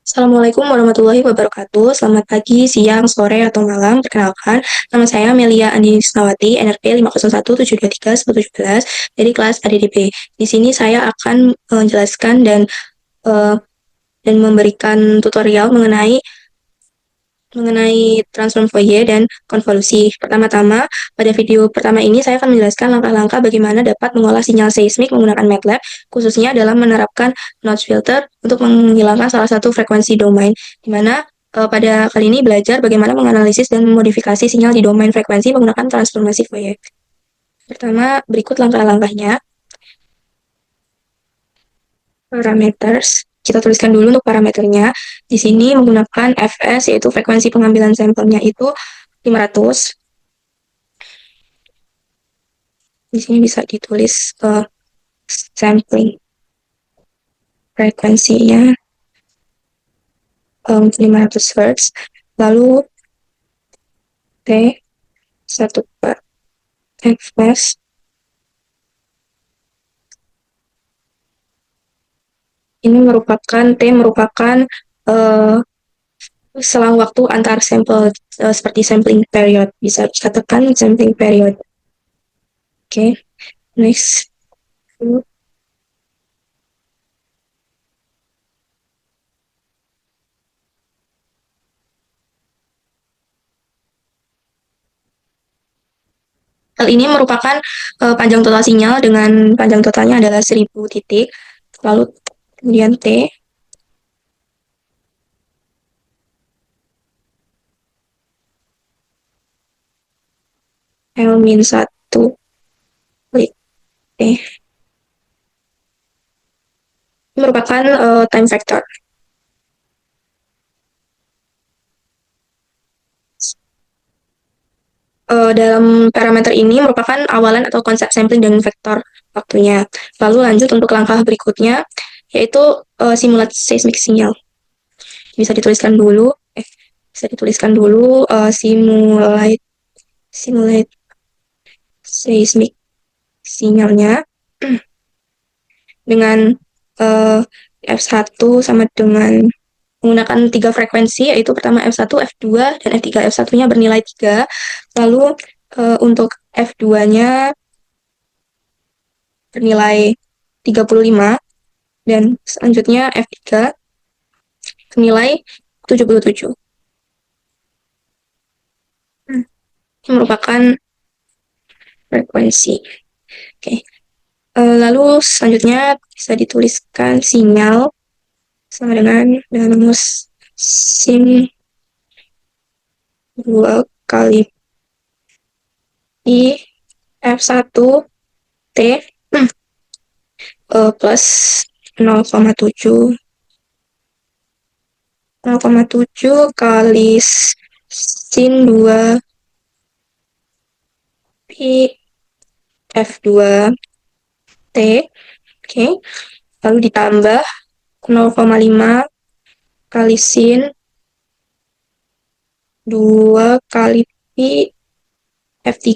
Assalamualaikum warahmatullahi wabarakatuh. Selamat pagi, siang, sore, atau malam. Perkenalkan, nama saya Melia Andi Nisnawati, NRP 5017173 dari kelas ADDB. Di sini saya akan menjelaskan eh, dan memberikan tutorial mengenai transform Fourier dan konvolusi. Pertama-tama, pada video pertama ini saya akan menjelaskan langkah-langkah bagaimana dapat mengolah sinyal seismik menggunakan MATLAB, khususnya dalam menerapkan notch filter untuk menghilangkan salah satu frekuensi domain, di mana pada kali ini belajar bagaimana menganalisis dan memodifikasi sinyal di domain frekuensi menggunakan transformasi Fourier. Pertama, berikut langkah-langkahnya. Parameters. Kita tuliskan dulu untuk parameternya. Di sini menggunakan fs, yaitu frekuensi pengambilan sampelnya itu 500. Di sini bisa ditulis sampling frekuensinya 500 Hz. Lalu T 1/4 fs. Ini merupakan selang waktu antar sampel, seperti sampling period. Bisa dikatakan sampling period. Oke, next. Hal ini merupakan panjang total sinyal dengan panjang totalnya adalah 1000 titik. Lalu kemudian T L-1 kali T. Ini merupakan time factor. Dalam parameter ini merupakan awalan atau konsep sampling dan vektor waktunya. Lalu lanjut untuk langkah berikutnya, yaitu simulasi seismik sinyal. Bisa dituliskan dulu, simulate seismik sinyalnya dengan F1 sama dengan menggunakan 3 frekuensi, yaitu pertama F1, F2, dan F3. F1-nya bernilai 3. Lalu untuk F2-nya bernilai 35, dan selanjutnya F3 bernilai 77. Ini merupakan frekuensi. Oke. Lalu selanjutnya bisa dituliskan sinyal sama dengan rumus sin 2 kali I F1 T plus 0,7 kali sin 2 pi F2 T. Oke. Lalu ditambah 0,5 kali sin 2 kali pi F3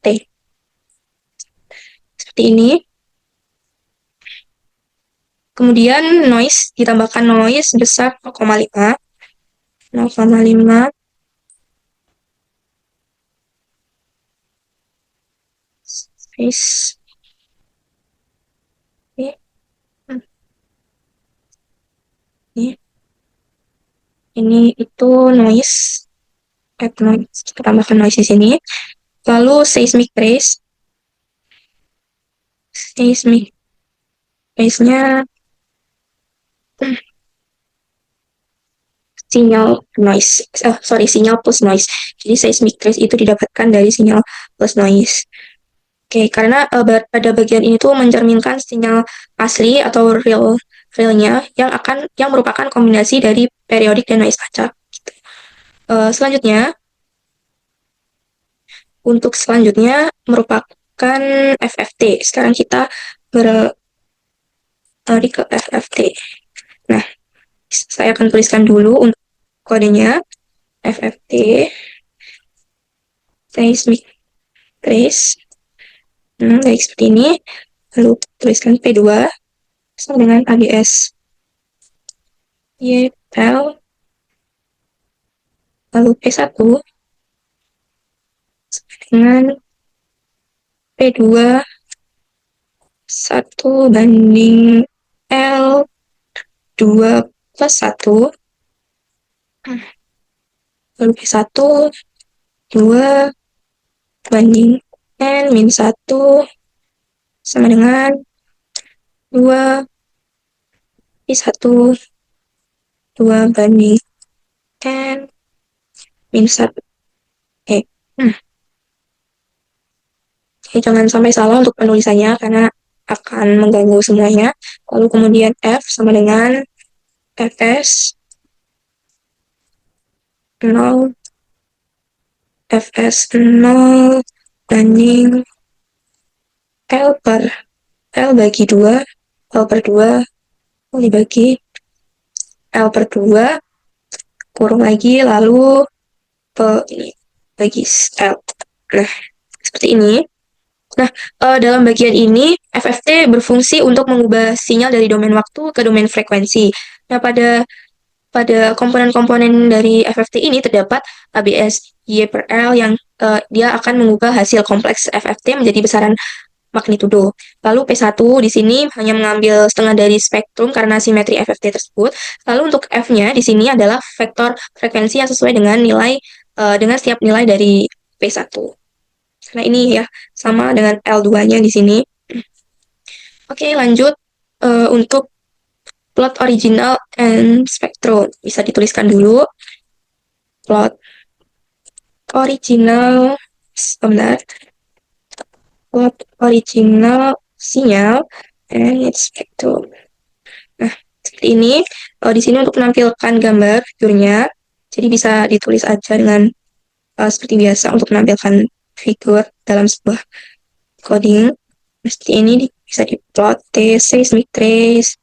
T. Seperti ini. Kemudian noise, ditambahkan noise besar 0,5. 0,5 space. Ini itu noise. Noise. Kita tambahkan noise di sini. Lalu seismic trace. Seismic trace-nya sinyal plus noise. Jadi seismic trace itu didapatkan dari sinyal plus noise. Oke, karena pada bagian ini tuh mencerminkan sinyal asli atau realnya yang merupakan kombinasi dari periodik dan noise acak. Gitu. Selanjutnya merupakan FFT. Sekarang kita beralih ke FFT. Nah, saya akan tuliskan dulu untuk kodenya. FFT seismic trace. Baik, seperti ini. Lalu tuliskan P2 sama dengan AGS. YL, lalu P1 dengan P2 1 banding L2+1, lalu P1 2 banding N-1 sama dengan 2 P1 2 banding N-1. Eh, hmm. Jangan sampai salah untuk penulisannya karena akan mengganggu semuanya. Lalu kemudian F sama dengan Fs 0 Fs 0 banding L bagi 2, L per 2 dibagi L per 2 kurung lagi, lalu ini bagi L. Nah, seperti ini. Nah, dalam bagian ini, FFT berfungsi untuk mengubah sinyal dari domain waktu ke domain frekuensi. Nah, pada komponen-komponen dari FFT ini terdapat ABS Y per L yang dia akan mengubah hasil kompleks FFT menjadi besaran magnitudo. Lalu P1 di sini hanya mengambil setengah dari spektrum karena simetri FFT tersebut. Lalu untuk F-nya di sini adalah vektor frekuensi yang sesuai dengan nilai dengan setiap nilai dari P1. Karena ini ya sama dengan L2-nya di sini. Oke, lanjut untuk plot original and spectrum. Bisa dituliskan dulu. Plot original, sebentar. Plot original sinyal and its spectrum. Nah, seperti ini. Di sini untuk menampilkan gambar figurnya. Jadi bisa ditulis aja dengan seperti biasa untuk menampilkan figur dalam sebuah coding. Seperti ini bisa diplot T seismic trace,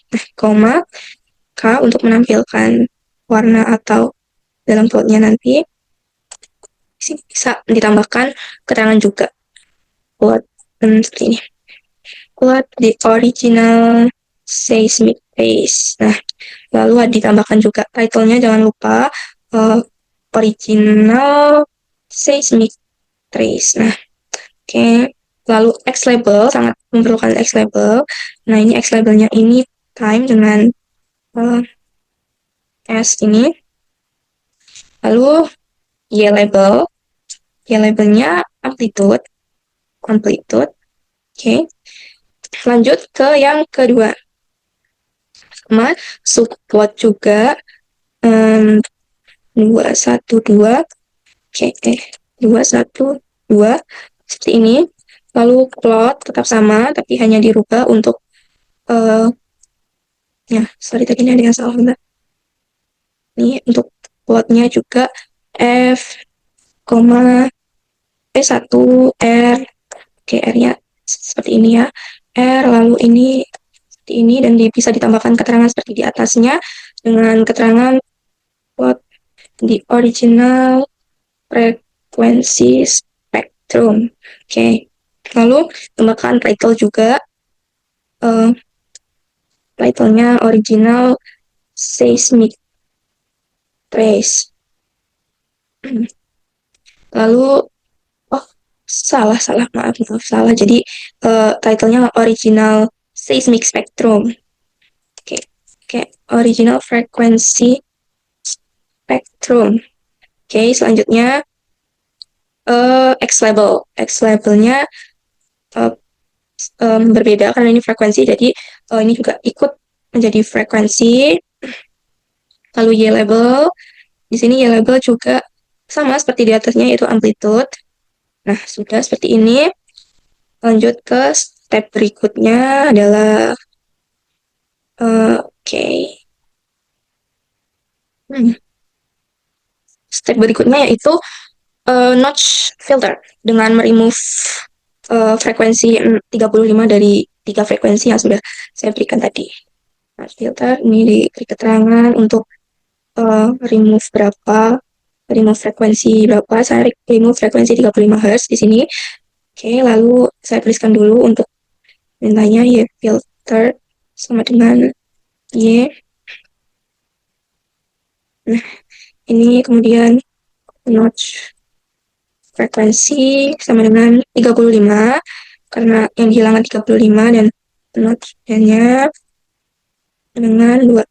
nah, koma K untuk menampilkan warna atau dalam plotnya nanti. Di sini bisa ditambahkan keterangan juga plot seperti ini. Plot the original seismic trace. Nah, lalu ditambahkan juga title-nya, jangan lupa original seismic trace. Nah, oke. Lalu X label, sangat memerlukan X label. Nah, ini X labelnya ini time dengan S ini. Lalu Y label. Y labelnya amplitude. Oke. Lanjut ke yang kedua. Sama subplot juga 212. Oke, 212 seperti ini. Lalu plot tetap sama, tapi hanya dirubah untuk sorry tadi ini ada yang salah, bentar. Ini untuk plotnya juga F, P1 R. Oke, R-nya seperti ini ya. R, lalu ini seperti ini, dan bisa ditambahkan keterangan seperti di atasnya dengan keterangan plot the original frequency spectrum. Oke. Lalu tambahkan title juga. Title-nya original seismic trace. Lalu salah, maaf, salah. Jadi title-nya original seismic spectrum. Oke, original frequency spectrum. Oke, selanjutnya X label. X labelnya berbeda karena ini frekuensi, jadi ini juga ikut menjadi frekuensi. Lalu Y label, di sini Y label juga sama seperti di atasnya, yaitu amplitude. Nah, sudah seperti ini. Lanjut ke step berikutnya adalah step berikutnya yaitu notch filter dengan meremove frekuensi 35 dari 3 frekuensi yang sudah saya berikan tadi. Notch filter ini diberi keterangan untuk remove frekuensi berapa. Saya remove frekuensi 35 Hz di sini. Oke, lalu saya tuliskan dulu untuk mintanya ya filter sama dengan Y. Nah, ini kemudian notch frekuensi sama dengan 35, karena yang dihilangkan 35 dan notch-nya dengan 2.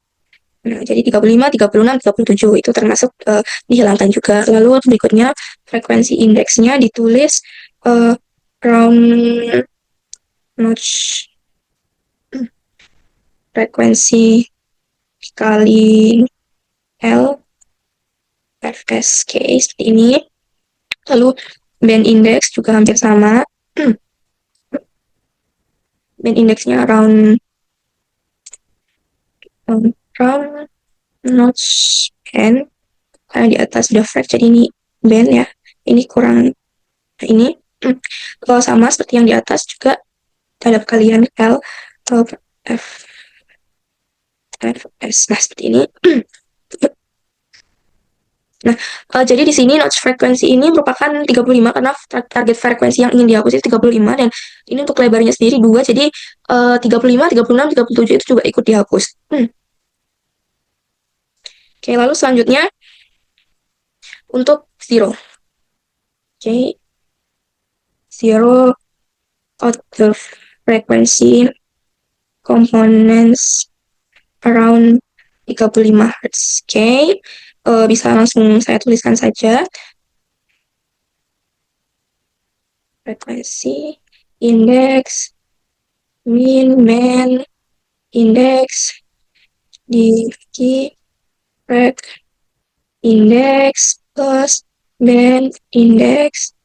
Nah, jadi 35, 36, 37 itu termasuk dihilangkan juga. Lalu berikutnya frekuensi indeksnya ditulis round notch frekuensi kali L FSK seperti ini. Lalu band index juga hampir sama. Band indeksnya around notch band, karena di atas sudah fret, jadi ini band ya. Ini kurang. Nah, ini kalau sama seperti yang di atas juga terhadap kalian L atau F S. Nah, seperti ini. Nah, jadi di sini notch frekuensi ini merupakan 35 karena target frekuensi yang ingin dihapus itu 35, dan ini untuk lebarnya sendiri 2, jadi 35, 36, 37 itu juga ikut dihapus. Oke, lalu selanjutnya untuk zero. Oke, zero of the frequency components around 35 Hz. Oke, bisa langsung saya tuliskan saja. Frekuensi, indeks, min, band, indeks, digi, frek, indeks, plus, band, indeks.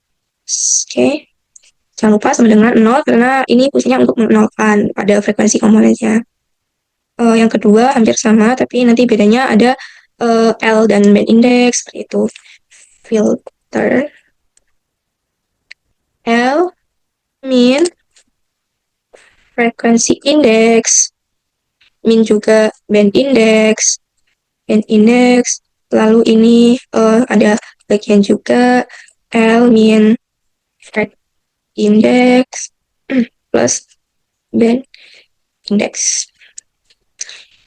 Oke, jangan lupa sama dengan 0, karena ini fungsinya untuk menolkan pada frekuensi komponennya. Yang kedua hampir sama, tapi nanti bedanya ada L dan band index, seperti itu. Filter L, min, frekuensi indeks, min juga band index, lalu ini ada bagian juga L min frek index plus band index.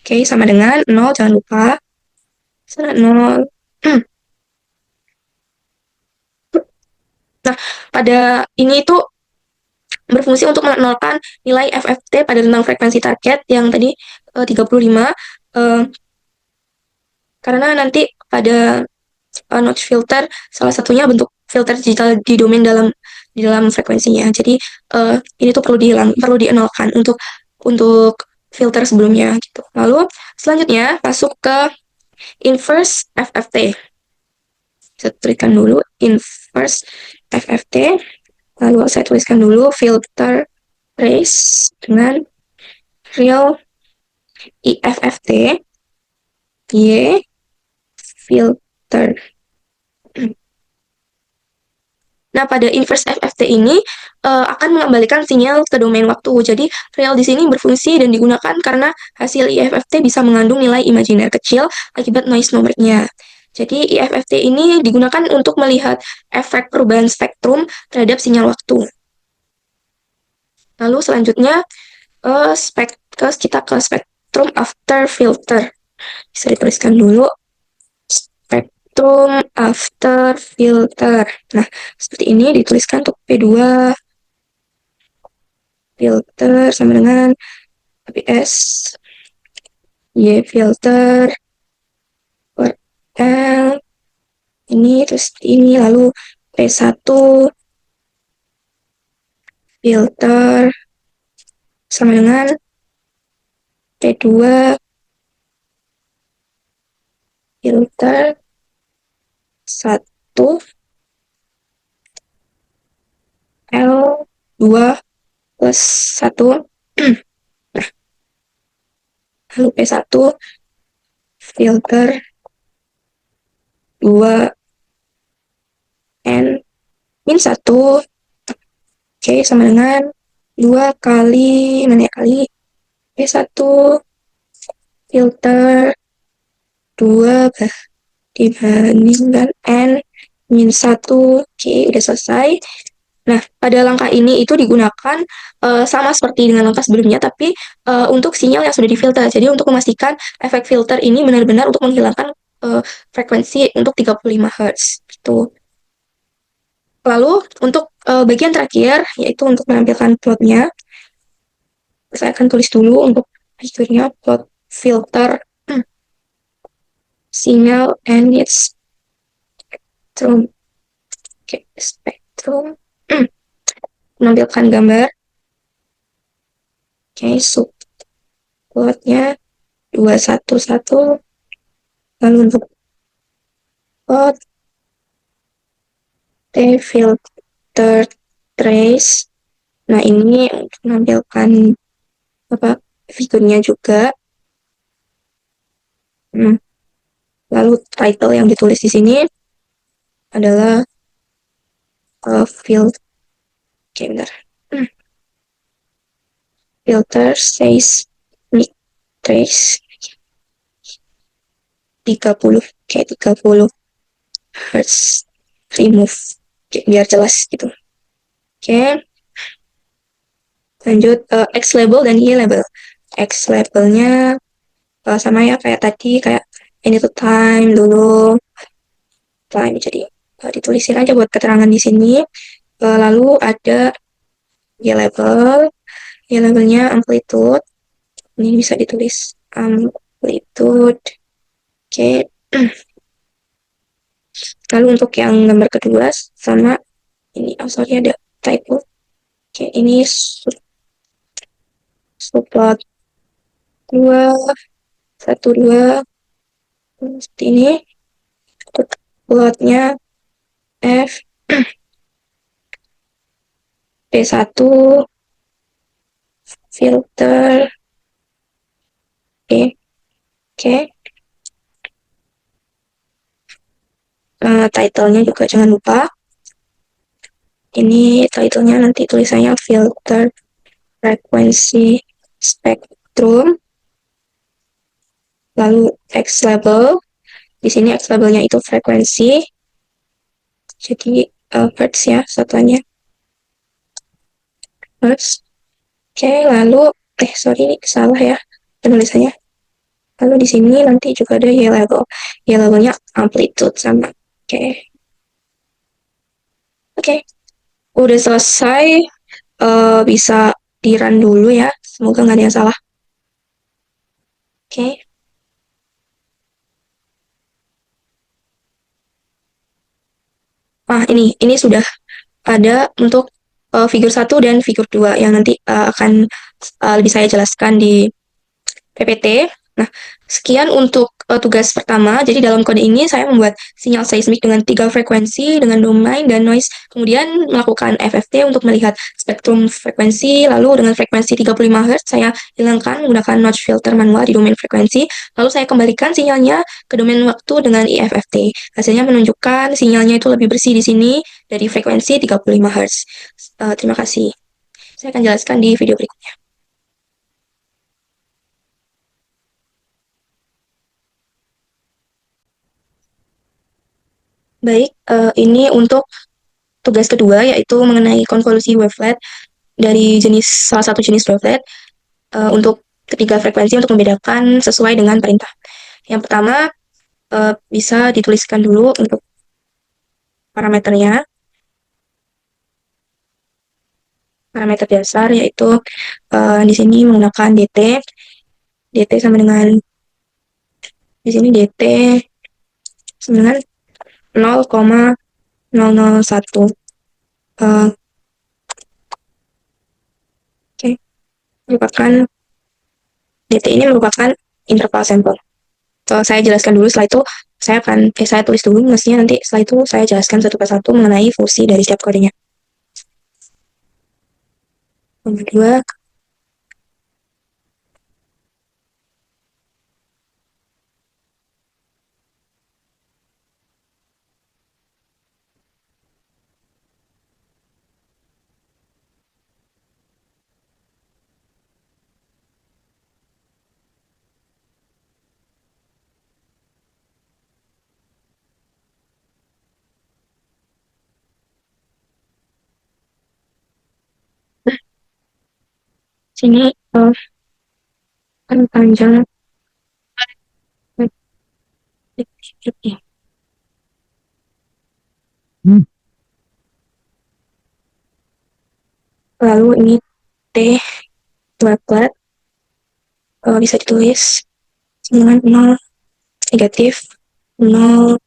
Oke, sama dengan 0, jangan lupa. Sana 0. Nah, pada ini itu berfungsi untuk menolkan nilai FFT pada tentang frekuensi target yang tadi 35, karena nanti pada notch filter salah satunya bentuk filter digital di domain di dalam frekuensinya. Jadi ini tuh perlu dienolkan untuk filter sebelumnya gitu. Lalu selanjutnya masuk ke inverse FFT. Saya tuliskan dulu inverse FFT. Lalu saya tuliskan dulu filter race dengan real IFFT Y filter. Nah, pada inverse FFT ini akan mengembalikan sinyal ke domain waktu. Jadi, real di sini berfungsi dan digunakan karena hasil IFFT bisa mengandung nilai imajiner kecil akibat noise number-nya. Jadi, IFFT ini digunakan untuk melihat efek perubahan spektrum terhadap sinyal waktu. Lalu selanjutnya, kita ke spektrum after filter. Bisa dituliskan dulu. Spektrum after filter. Nah, seperti ini dituliskan untuk P2 filter sama dengan APS Y filter per L ini, terus ini, lalu P1 filter sama dengan P2 filter 1 L2 plus 1. Lalu P1 filter 2 N min 1. Oke, sama dengan 2 kali, mana ya, kali P1 filter 2 dibandingkan N min 1. Oke, udah selesai. Nah, pada langkah ini itu digunakan sama seperti dengan langkah sebelumnya, tapi untuk sinyal yang sudah difilter. Jadi untuk memastikan efek filter ini benar-benar untuk menghilangkan frekuensi untuk 35 Hz. Gitu. Lalu untuk bagian terakhir, yaitu untuk menampilkan plotnya, saya akan tulis dulu untuk fiturnya plot filter signal and its spectrum. Oke, spektrum. Menampilkan gambar. Oke, subplotnya 211. Lalu untuk plot T filter trace. Nah, ini untuk menampilkan apa fiturnya juga. Hmm. Lalu title yang ditulis di sini adalah filter. Oke, bentar. Hmm. Filter seismic trace 30. Oke, 30 Hertz remove. Oke, biar jelas gitu. Oke, lanjut X label dan Y label. X labelnya sama ya kayak tadi, kayak anytime dulu. Time, jadi ditulisin aja buat keterangan di sini. Lalu ada Y label. Y labelnya amplitude. Ini bisa ditulis amplitude. Oke. Lalu untuk yang gambar kedua sama ini, oh sorry ada typo. Oke, ini subplot 2, 1, 2, seperti ini. Plotnya F, P1, filter, E, oke. Title-nya juga jangan lupa. Ini title-nya nanti tulisannya filter frekuensi spektrum. Lalu X label. Di sini X labelnya itu frekuensi. Jadi Hertz ya satuannya. Hertz. Oke, lalu sorry ini salah ya penulisannya. Lalu di sini nanti juga ada Y level. Y levelnya amplitude sama. Oke. Oke. Udah selesai. Bisa di-run dulu ya. Semoga nggak ada yang salah. Oke. Ini sudah ada untuk figur 1 dan figur 2 yang nanti akan lebih saya jelaskan di PPT. Nah, sekian untuk tugas pertama. Jadi dalam kode ini saya membuat sinyal seismik dengan 3 frekuensi, dengan domain dan noise. Kemudian melakukan FFT untuk melihat spektrum frekuensi. Lalu dengan frekuensi 35 Hz saya hilangkan menggunakan notch filter manual di domain frekuensi. Lalu saya kembalikan sinyalnya ke domain waktu dengan IFFT. Hasilnya menunjukkan sinyalnya itu lebih bersih di sini dari frekuensi 35 Hz. Terima kasih. Saya akan jelaskan di video berikutnya. Baik, ini untuk tugas kedua yaitu mengenai konvolusi wavelet dari salah satu jenis wavelet untuk ketiga frekuensi untuk membedakan sesuai dengan perintah. Yang pertama bisa dituliskan dulu untuk parameternya. Parameter dasar yaitu di sini menggunakan dt. dt sama dengan di sini dt sama dengan 0,001. Oke, merupakan dt ini merupakan interval sampel. Saya jelaskan dulu, setelah itu saya tulis dulu, mestinya nanti setelah itu saya jelaskan satu persatu mengenai fungsi dari setiap kodenya. Yang kedua, Sini kan panjang. Lalu ini T wavelet bisa ditulis dengan 0 negatif 0,1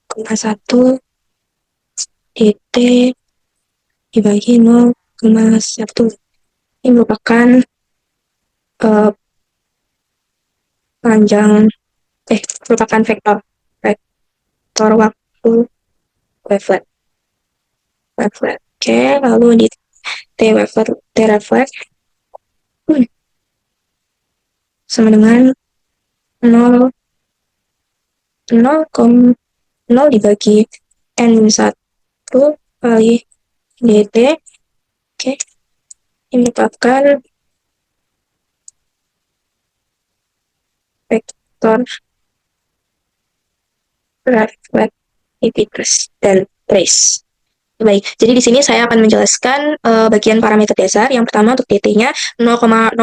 dt dibagi 0,1. Ini merupakan uh, panjang merupakan vektor waktu wavelet. Oke, lalu di T wavelet sama dengan 0 0 dibagi n-1 kali dt. Oke, ini merupakan vektor reflektivitas dan trace. Baik, jadi di sini saya akan menjelaskan bagian parameter dasar. Yang pertama untuk dt-nya 0,001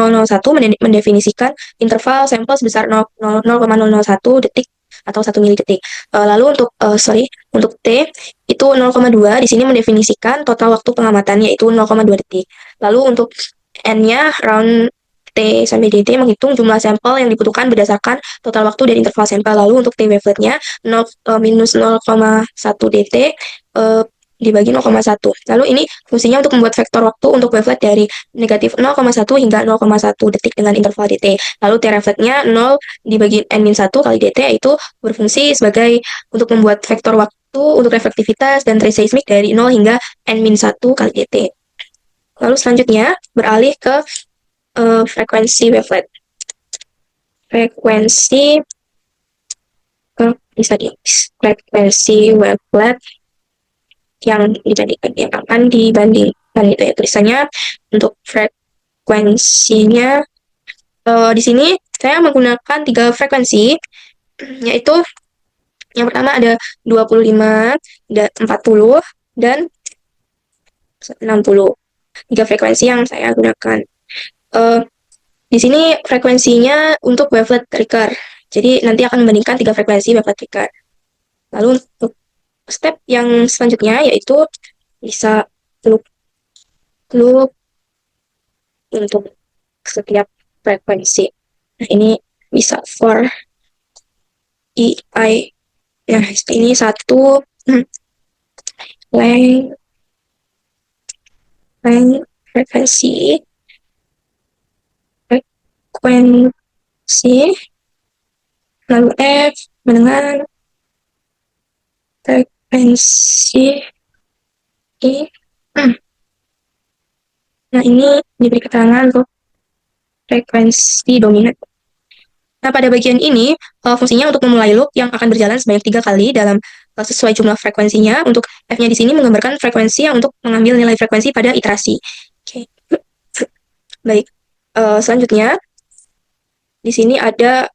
mendefinisikan interval sampel sebesar 0,001 detik atau 1 mili detik. Lalu untuk t itu 0,2 di sini mendefinisikan total waktu pengamatan yaitu 0,2 detik. Lalu untuk n-nya round T sampai dt menghitung jumlah sampel yang dibutuhkan berdasarkan total waktu dari interval sampel. Lalu untuk T wavelet-nya minus 0,1 dt dibagi 0,1. Lalu ini fungsinya untuk membuat vektor waktu untuk wavelet dari negatif 0,1 hingga 0,1 detik dengan interval dt. Lalu T refletnya 0 dibagi n-1 kali dt, yaitu berfungsi sebagai untuk membuat vektor waktu untuk reflektivitas dan trace seismik dari 0 hingga n-1 kali dt. Lalu selanjutnya beralih ke frekuensi wavelet. Frekuensi wavelet yang akan dibandingkan itu ya tulisannya. Untuk frekuensinya di sini saya menggunakan 3 frekuensi, yaitu yang pertama ada 25, 40, dan 60. 3 frekuensi yang saya gunakan. Di sini frekuensinya untuk wavelet trigger. Jadi nanti akan membandingkan 3 frekuensi wavelet trigger. Lalu untuk step yang selanjutnya yaitu bisa loop untuk setiap frekuensi. Nah, ini bisa for EI. Nah, ini satu length frekuensi lalu F dengan frekuensi I. Nah, ini diberi keterangan untuk frekuensi dominan. Nah, pada bagian ini fungsinya untuk memulai loop yang akan berjalan sebanyak 3 kali dalam sesuai jumlah frekuensinya. Untuk F-nya di sini menggambarkan frekuensi yang untuk mengambil nilai frekuensi pada iterasi. Oke. Baik. Selanjutnya di sini ada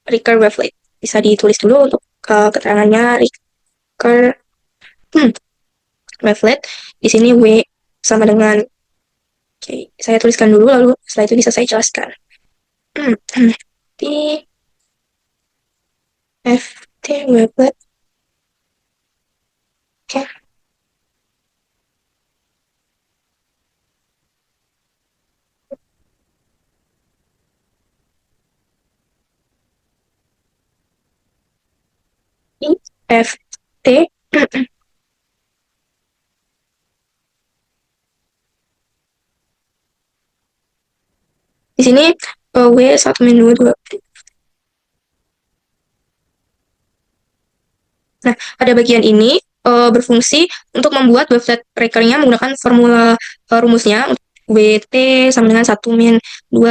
recur wavelet. Bisa ditulis dulu untuk keterangannya recur wavelet. Di sini W sama dengan saya tuliskan dulu, lalu setelah itu bisa saya jelaskan. Di FT wavelet. Oke. FT di sini W 1-2. Nah, pada bagian ini berfungsi untuk membuat wavelet trackernya menggunakan formula rumusnya WT sama dengan 1-2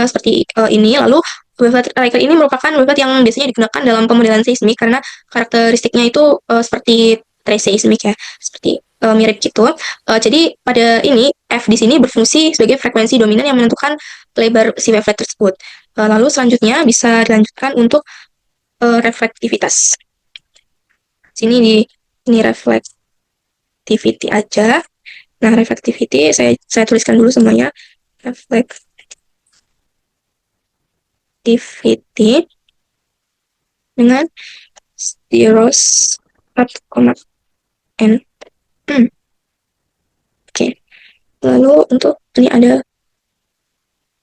seperti ini. Lalu wavelet tracker ini merupakan wavelet yang biasanya digunakan dalam pemodelan seismik karena karakteristiknya itu seperti trace seismik ya, seperti mirip gitu. Jadi pada ini F di sini berfungsi sebagai frekuensi dominan yang menentukan lebar si wavelet tersebut. Lalu selanjutnya bisa dilanjutkan untuk reflektivitas. Sini ini reflectivity aja. Nah, reflectivity saya tuliskan dulu semuanya. Reflectivity. reflectivity dengan 0,1,n. Oke, lalu untuk ini ada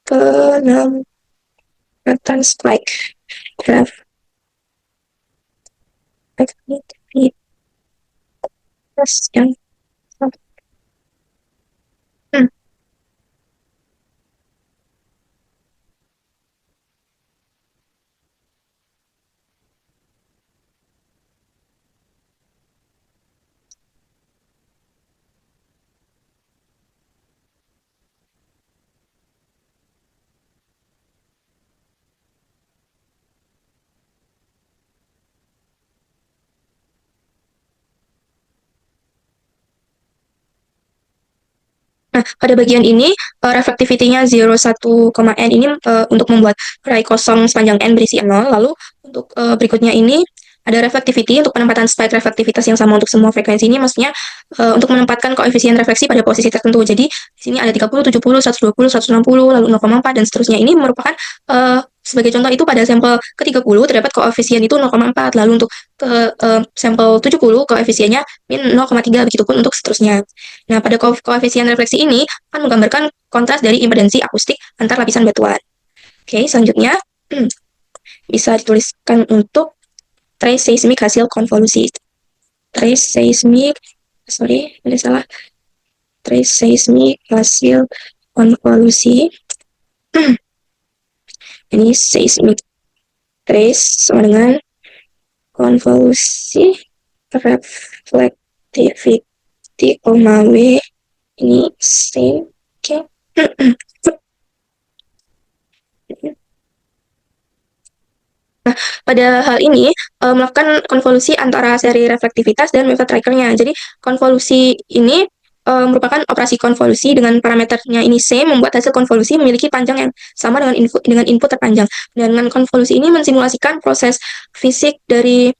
penempatan spike reflectivitas yang hmm, Nah, pada bagian ini, reflectivity-nya 0,1,n ini untuk membuat ray kosong sepanjang n berisi 0. Lalu untuk berikutnya ini ada reflectivity untuk penempatan spike reflektivitas yang sama untuk semua frekuensi ini, maksudnya untuk menempatkan koefisien refleksi pada posisi tertentu. Jadi di sini ada 30, 70, 120, 160, lalu 0,4 dan seterusnya. Ini merupakan sebagai contoh itu pada sampel ke-30 terdapat koefisien itu 0,4, lalu untuk ke sampel 70 koefisiennya min 0,3, begitupun untuk seterusnya. Nah, pada koefisien refleksi ini akan menggambarkan kontras dari impedansi akustik antar lapisan batuan. Oke, selanjutnya bisa dituliskan untuk trace seismik hasil konvolusi. Trace seismik, sorry, ada salah. Trace seismik hasil konvolusi. Ini seismik trace sama dengan konvolusi reflectivity, W ini same. Oke. Pada hal ini, melakukan konvolusi antara seri reflektivitas dan wave trackernya. Jadi, konvolusi ini merupakan operasi konvolusi dengan parameternya ini same, membuat hasil konvolusi memiliki panjang yang sama dengan input terpanjang. Dengan konvolusi ini mensimulasikan proses fisik dari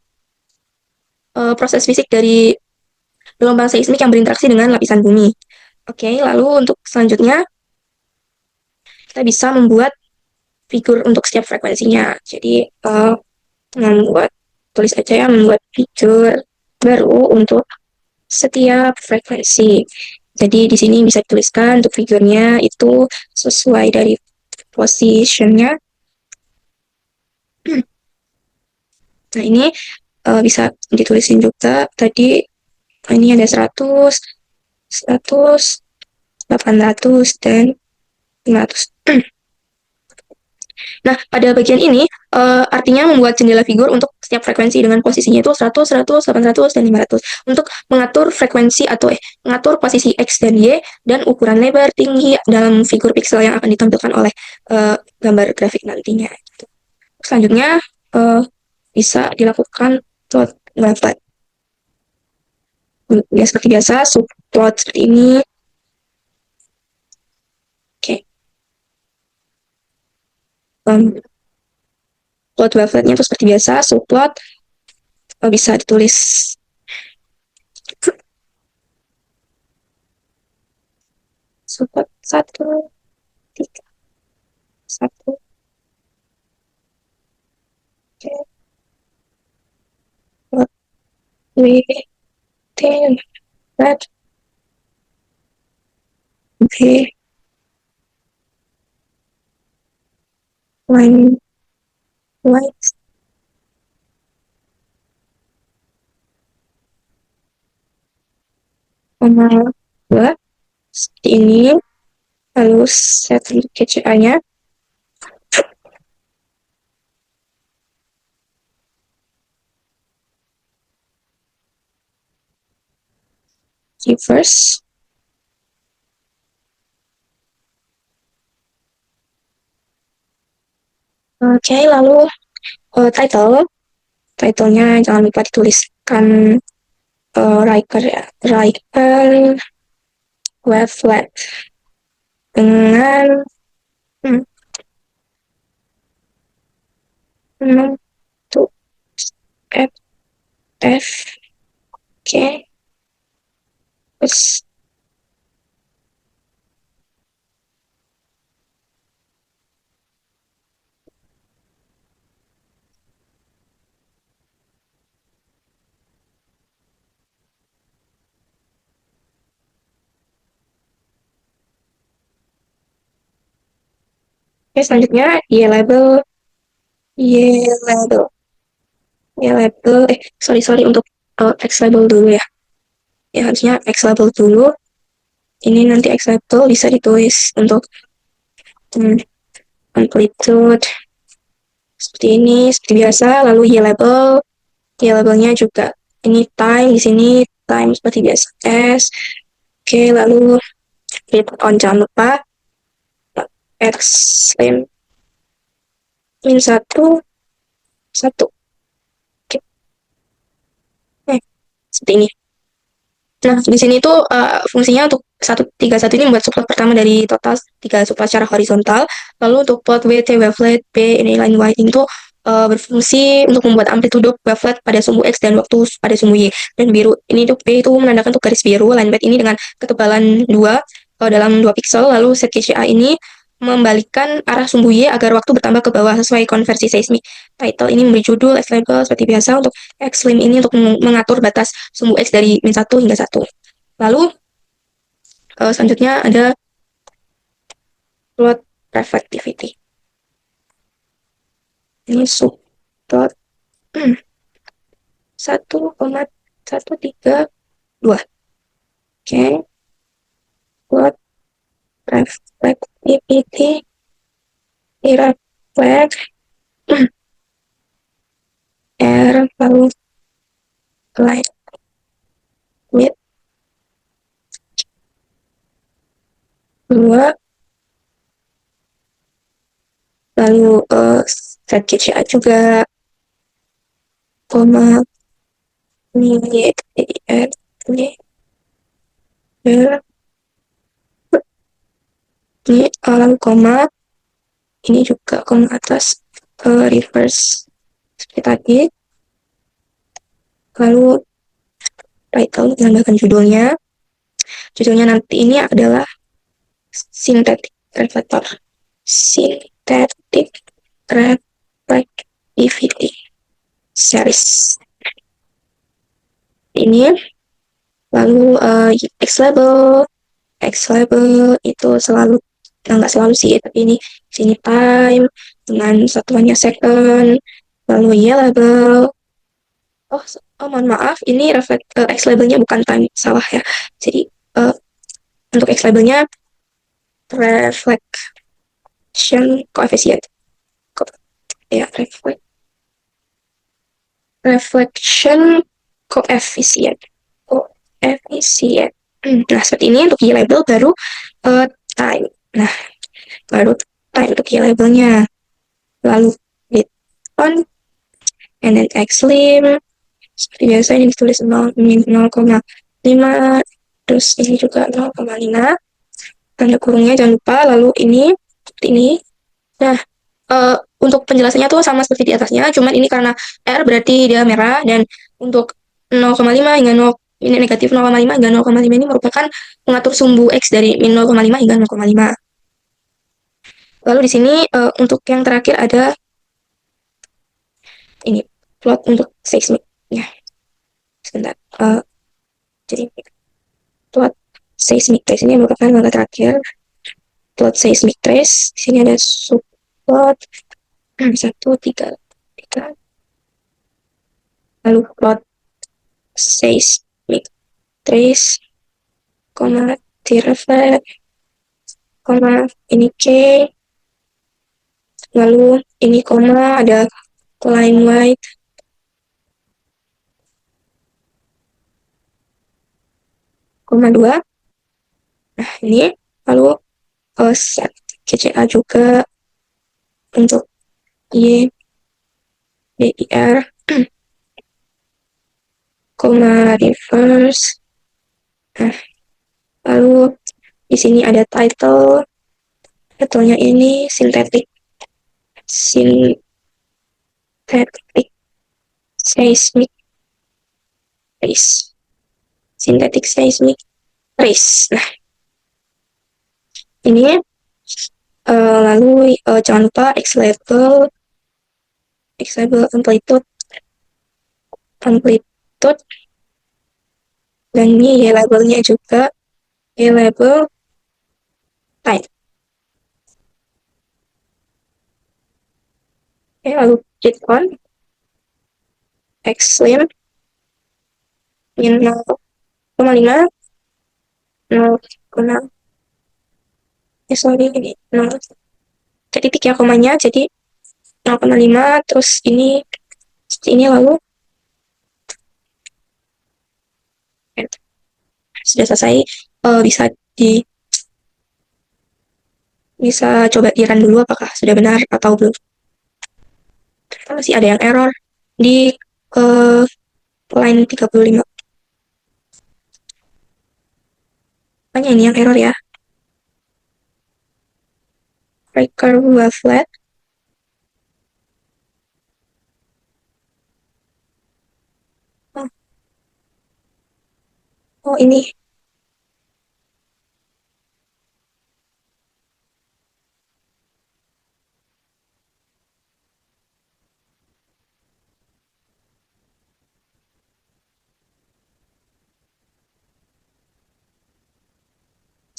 gelombang seismik yang berinteraksi dengan lapisan bumi. Oke, lalu untuk selanjutnya kita bisa membuat figur untuk setiap frekuensinya. Jadi tulis aja ya, membuat figur baru untuk setiap frekuensi. Jadi di sini bisa dituliskan untuk figurnya itu sesuai dari positionnya. Nah, ini bisa ditulisin juga. Tadi ini ada 100, 100, 800, dan 500. Nah, pada bagian ini, artinya membuat jendela figur untuk setiap frekuensi dengan posisinya itu 100, 100, 800, dan 500. Untuk mengatur frekuensi atau mengatur posisi X dan Y, dan ukuran lebar, tinggi dalam figur piksel yang akan ditampilkan oleh gambar grafik nantinya. Selanjutnya, bisa dilakukan plot wavelet. Ya, seperti biasa, subplot seperti ini. Oke. Plot waveletnya itu seperti biasa, subplot bisa ditulis subplot 1, 3, 1. Oke. Plot W, T, red, B, line, white, sama 2. Seperti ini. Lalu set untuk KCA-nya. Reverse. Oke, lalu title. Title-nya jangan lupa dituliskan Riker ya. Riker wavelet dengan untuk F. Oke. Terus Oke, selanjutnya Y label, Y label, Y label, sorry untuk X label dulu ya. Ya harusnya X label dulu. Ini nanti X label bisa ditulis untuk hmm, amplitude seperti ini, seperti biasa. Lalu Y label, Y labelnya juga ini time di sini, time seperti biasa S. Oke, lalu read on, jangan lupa X min satu satu. Oke, seperti ini. Nah, di sini tuh fungsinya untuk 131 ini membuat subplot pertama dari total 3 subplot secara horizontal. Lalu untuk plot W, T, wavelet, P, ini line whiting itu berfungsi untuk membuat amplitude wavelet pada sumbu X dan waktu pada sumbu Y. Dan biru, ini tuh P itu menandakan untuk garis biru, line white ini dengan ketebalan 2 dalam 2 pixel. Lalu set KCA ini membalikkan arah sumbu Y agar waktu bertambah ke bawah sesuai konversi seismik. Title ini memberi judul, X label seperti biasa. Untuk X lim ini untuk mengatur batas sumbu X dari min 1 hingga 1. Lalu selanjutnya ada plot reflectivity. Ini subplot 1,132. Oke, plot reflectivity reflect R lalu light width 2 lalu set KCA juga koma ini R ini ini lalu koma ini juga koma atas reverse seperti tadi. Lalu title menambahkan judulnya. Judulnya nanti ini adalah synthetic reflector. Synthetic reflectivity series. Ini lalu X label. X label itu selalu nggak selalu sih, tapi ini sini time dengan satuannya second. Lalu Y label. Oh, mohon maaf, ini X labelnya bukan time, salah ya. Jadi untuk X labelnya reflection coefficient. Ya, reflection coefficient. Coefficient. Nah, seperti ini untuk Y label baru time. Nah, baru time untuk Y labelnya. Lalu bit on, and then X lim. Seperti biasa ini ditulis 0,5, terus ini juga 0,5. Tanda kurungnya jangan lupa. Lalu ini seperti ini. Nah, untuk penjelasannya tuh sama seperti di atasnya, cuman ini karena R berarti dia merah, dan untuk 0,5 hingga 0, ini negatif 0,5 hingga 0,5 ini merupakan mengatur sumbu X dari min 0,5 hingga 0,5. Lalu di sini untuk yang terakhir ada ini plot untuk seismik. Ya, sebentar. Jadi plot seismik trace ini merupakan langkah terakhir. Plot seismik trace. Di sini ada subplot 1, 3. Lalu plot seismic trace, koma T-reflect, koma ini K, lalu ini koma ada line white, koma 2. Nah, ini lalu set KCA juga untuk Y, BIR, koma reverse. Nah, lalu di sini ada title. Titlenya ini synthetic seismic trace. Synthetic seismic trace. Nah, ini lalu jangan lupa X label amplitude, dan ini Y labelnya juga Y label time. Oke, lalu klik on, Xlim, min 0,5, 0,6, sorry, ini 0, ke titik ya komanya, jadi 0,5, terus ini lalu sudah selesai. Bisa di bisa coba di run dulu apakah sudah benar atau belum. Masih ada yang error di uh, line 35. Makanya ini yang error ya. Breaker wavelet. Oh, oh ini.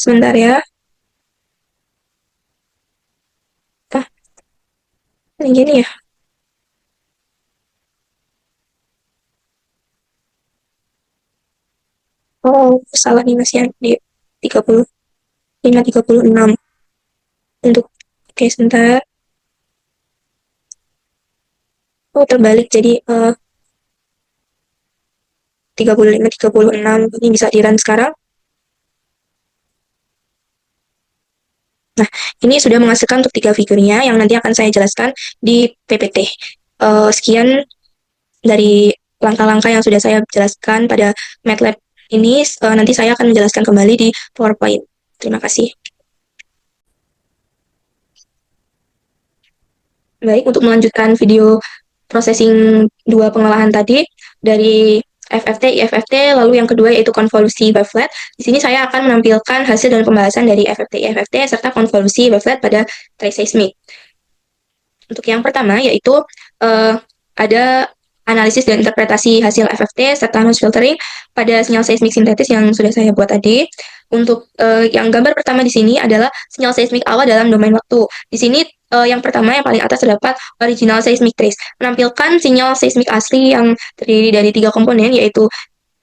Sebentar ya. Ah, ini gini ya. Oh, salah nih Mas ya di 35, 36 untuk oke sebentar. Oh, terbalik jadi 35, 36 ini bisa di run sekarang. Nah, ini sudah menghasilkan untuk 3 figurnya yang nanti akan saya jelaskan di PPT. Sekian dari langkah-langkah yang sudah saya jelaskan pada MATLAB ini. Nanti saya akan menjelaskan kembali di PowerPoint. Terima kasih. Baik, untuk melanjutkan video processing dua pengolahan tadi dari FFT, IFFT, lalu yang kedua yaitu konvolusi wavelet. Di sini saya akan menampilkan hasil dan pembahasan dari FFT, IFFT, serta konvolusi wavelet pada trace seismic. Untuk yang pertama yaitu uh, ada analisis dan interpretasi hasil FFT serta noise filtering pada sinyal seismik sintetis yang sudah saya buat tadi. Untuk yang gambar pertama di sini adalah sinyal seismik awal dalam domain waktu. Di sini yang pertama yang paling atas terdapat original seismic trace, menampilkan sinyal seismik asli yang terdiri dari 3 komponen yaitu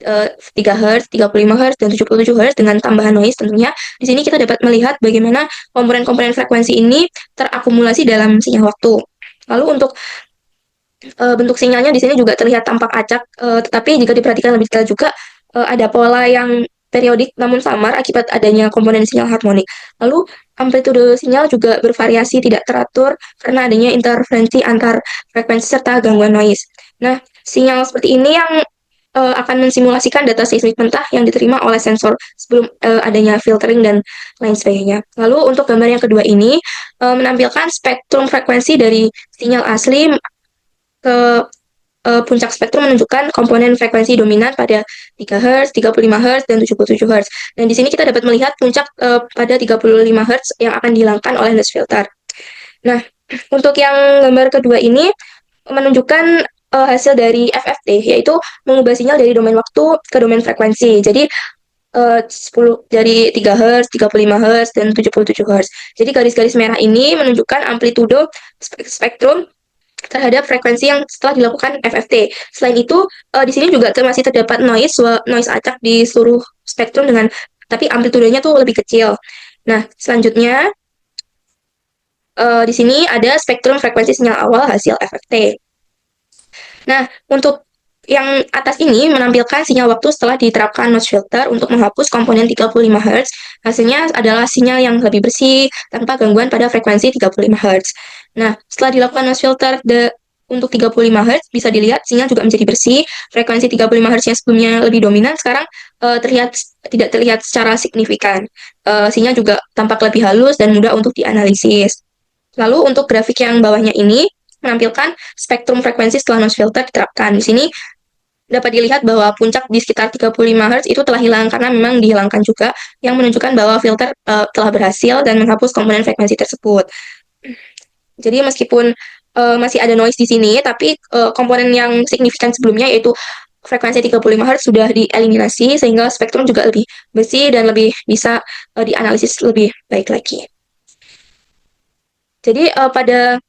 3 Hz, 35 Hz, dan 77 Hz dengan tambahan noise tentunya. Di sini kita dapat melihat bagaimana komponen-komponen frekuensi ini terakumulasi dalam sinyal waktu. Lalu untuk bentuk sinyalnya di sini juga terlihat tampak acak, tetapi jika diperhatikan lebih detail juga ada pola yang periodik namun samar akibat adanya komponen sinyal harmonik. Lalu amplitude sinyal juga bervariasi tidak teratur karena adanya interferensi antar frekuensi serta gangguan noise. Nah, sinyal seperti ini yang akan mensimulasikan data seismik mentah yang diterima oleh sensor sebelum adanya filtering dan lain sebagainya. Lalu untuk gambar yang kedua ini menampilkan spektrum frekuensi dari sinyal asli ke puncak spektrum menunjukkan komponen frekuensi dominan pada 3 Hz, 35 Hz, dan 77 Hz. Dan di sini kita dapat melihat puncak pada 35 Hz yang akan dihilangkan oleh noise filter. Nah, untuk yang gambar kedua ini menunjukkan hasil dari FFT, yaitu mengubah sinyal dari domain waktu ke domain frekuensi. Jadi 10 dari 3 Hz, 35 Hz, dan 77 Hz. Jadi garis-garis merah ini menunjukkan amplitudo spektrum terhadap frekuensi yang setelah dilakukan FFT. Selain itu, di sini juga masih terdapat noise acak di seluruh spektrum dengan tapi amplitudenya tuh lebih kecil. Nah, selanjutnya di sini ada spektrum frekuensi sinyal awal hasil FFT. Nah, untuk yang atas ini menampilkan sinyal waktu setelah diterapkan notch filter untuk menghapus komponen 35 Hz. Hasilnya adalah sinyal yang lebih bersih tanpa gangguan pada frekuensi 35 Hz. Nah, setelah dilakukan notch filter untuk 35 Hz, bisa dilihat sinyal juga menjadi bersih. Frekuensi 35 Hz yang sebelumnya lebih dominan, sekarang tidak terlihat secara signifikan. Sinyal juga tampak lebih halus dan mudah untuk dianalisis. Lalu untuk grafik yang bawahnya ini, menampilkan spektrum frekuensi setelah noise filter diterapkan. Di sini dapat dilihat bahwa puncak di sekitar 35 Hz itu telah hilang karena memang dihilangkan juga, yang menunjukkan bahwa filter telah berhasil dan menghapus komponen frekuensi tersebut. Jadi meskipun masih ada noise di sini, tapi komponen yang signifikan sebelumnya yaitu frekuensi 35 Hz sudah dieliminasi sehingga spektrum juga lebih bersih dan lebih bisa dianalisis lebih baik lagi. Jadi pada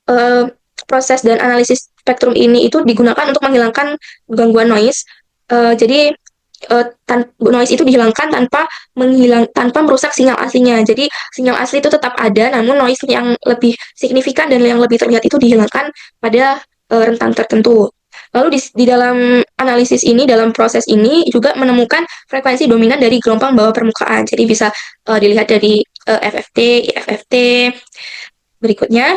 uh, proses dan analisis spektrum ini itu digunakan untuk menghilangkan gangguan noise. Jadi noise itu dihilangkan tanpa merusak sinyal aslinya. Jadi sinyal asli itu tetap ada, namun noise yang lebih signifikan dan yang lebih terlihat itu dihilangkan pada rentang tertentu. Lalu di dalam analisis ini, dalam proses ini juga menemukan frekuensi dominan dari gelombang bawah permukaan. Jadi bisa dilihat dari FFT, IFFT. Berikutnya,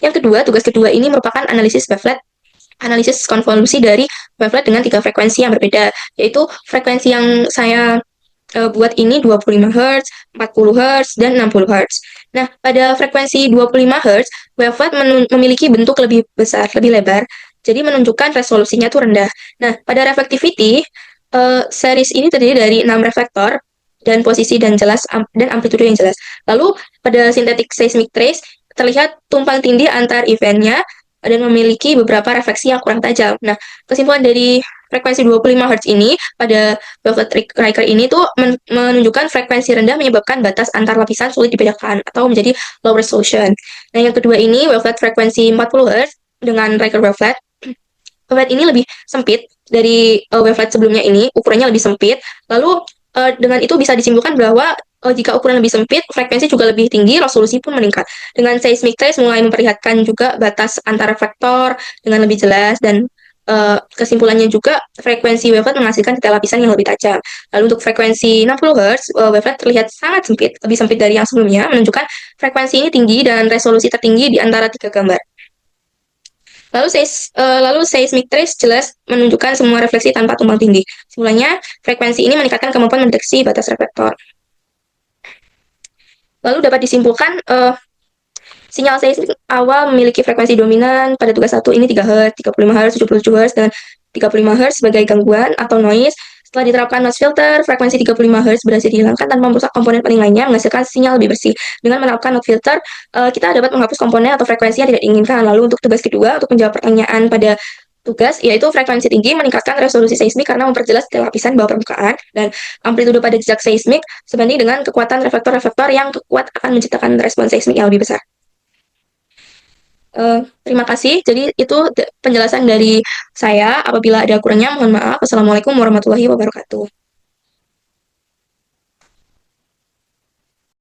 yang kedua, tugas kedua ini merupakan analisis konvolusi dari wavelet dengan 3 frekuensi yang berbeda, yaitu frekuensi yang saya buat ini 25 Hz, 40 Hz, dan 60 Hz. Nah, pada frekuensi 25 Hz, wavelet memiliki bentuk lebih besar, lebih lebar, jadi menunjukkan resolusinya itu rendah. Nah, pada reflectivity, series ini terdiri dari 6 reflektor dan posisi dan amplitude yang jelas. Lalu, pada synthetic seismic trace, terlihat tumpang tindih antar eventnya dan memiliki beberapa refleksi yang kurang tajam. Nah, kesimpulan dari frekuensi 25 Hz ini pada wavelet Riker ini tuh menunjukkan frekuensi rendah menyebabkan batas antar lapisan sulit dibedakan atau menjadi low resolution. Nah, yang kedua ini wavelet frekuensi 40 Hz dengan Riker wavelet. Wavelet ini lebih sempit dari wavelet sebelumnya ini, ukurannya lebih sempit. Lalu dengan itu bisa disimpulkan bahwa jika ukuran lebih sempit, frekuensi juga lebih tinggi, resolusi pun meningkat. Dengan seismic trace mulai memperlihatkan juga batas antar vektor dengan lebih jelas dan kesimpulannya juga frekuensi wavelet menghasilkan detail lapisan yang lebih tajam. Lalu untuk frekuensi 60 Hz, wavelet terlihat sangat sempit, lebih sempit dari yang sebelumnya, menunjukkan frekuensi ini tinggi dan resolusi tertinggi di antara 3 gambar. Lalu seismic trace jelas menunjukkan semua refleksi tanpa tumpang tindih. Simulanya, frekuensi ini meningkatkan kemampuan mendeteksi batas reflektor. Lalu dapat disimpulkan sinyal seismik awal memiliki frekuensi dominan pada tugas 1 ini 3 Hz, 35 Hz, 77 Hz, dan 35 Hz sebagai gangguan atau noise. Setelah diterapkan noise filter, frekuensi 35 Hz berhasil dihilangkan tanpa merusak komponen penting lainnya, menghasilkan sinyal lebih bersih. Dengan menerapkan noise filter, kita dapat menghapus komponen atau frekuensi yang tidak diinginkan. Lalu untuk tugas kedua, untuk menjawab pertanyaan pada tugas, yaitu frekuensi tinggi meningkatkan resolusi seismik karena memperjelas lapisan bawah permukaan, dan amplitude pada jejak seismik sebanding dengan kekuatan reflektor-reflektor yang kuat akan menciptakan respons seismik yang lebih besar. Terima kasih. Jadi itu penjelasan dari saya. Apabila ada kurangnya, mohon maaf. Assalamualaikum warahmatullahi wabarakatuh.